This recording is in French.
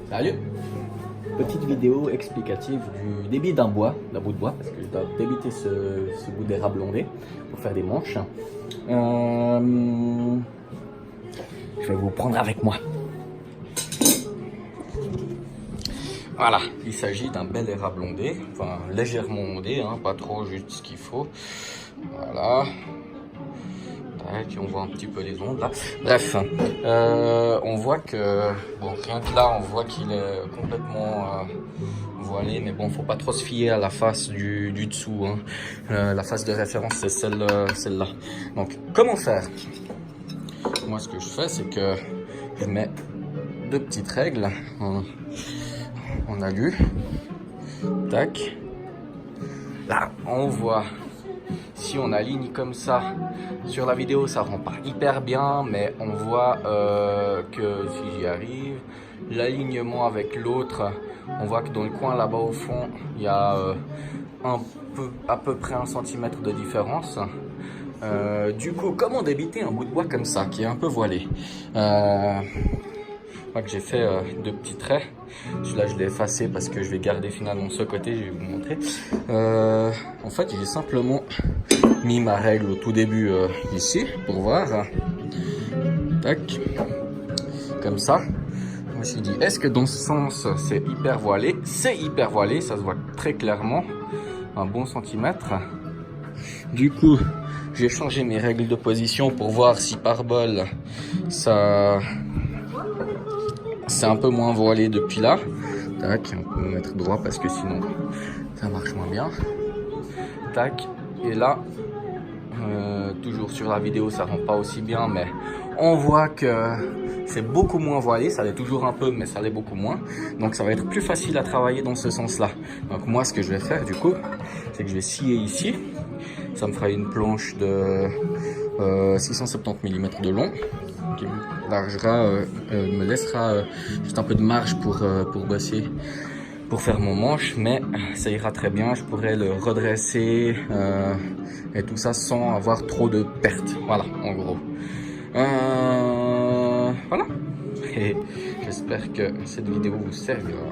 Salut! Petite vidéo explicative du débit d'un bout de bois, parce que je dois débiter ce bout d'érable ondé pour faire des manches. Je vais vous prendre avec moi. Voilà, il s'agit d'un bel érable ondé, enfin légèrement ondé, hein, pas trop, juste ce qu'il faut. Voilà. Tac, on voit un petit peu les ondes là. Bref, on voit que, bon, rien que là, on voit qu'il est complètement voilé, mais bon, faut pas trop se fier à la face du dessous. Hein. La face de référence, c'est celle-là. Donc, comment faire? Moi, ce que je fais, c'est que je mets deux petites règles en alu. Tac. Là, on voit. Si on aligne comme ça, sur la vidéo ça rend pas hyper bien, mais on voit que si j'y arrive, l'alignement avec l'autre, on voit que dans le coin là-bas au fond, il y a à peu près 1 centimètre de différence. Du coup, comment débiter un bout de bois comme ça, qui est un peu voilé? Que j'ai fait deux petits traits. Celui-là, je l'ai effacé parce que je vais garder finalement ce côté, je vais vous montrer. En fait, j'ai simplement mis ma règle au tout début ici, pour voir. Tac. Comme ça. Je me suis dit, est-ce que dans ce sens, c'est hyper voilé? C'est hyper voilé, ça se voit très clairement. Un bon centimètre. Du coup, j'ai changé mes règles de position pour voir si par bol, c'est un peu moins voilé depuis là. Tac, on peut me mettre droit parce que sinon ça marche moins bien. Tac, et là, toujours sur la vidéo ça rend pas aussi bien, mais on voit que c'est beaucoup moins voilé. Ça l'est toujours un peu, mais ça l'est beaucoup moins. Donc ça va être plus facile à travailler dans ce sens-là. Donc moi, ce que je vais faire du coup, c'est que je vais scier ici. Ça me fera une planche de 670 mm de long, qui me laissera juste un peu de marge pour bosser, pour faire mon manche, mais ça ira très bien. Je pourrais le redresser et tout ça sans avoir trop de pertes. Voilà, en gros. Voilà. Et j'espère que cette vidéo vous servira.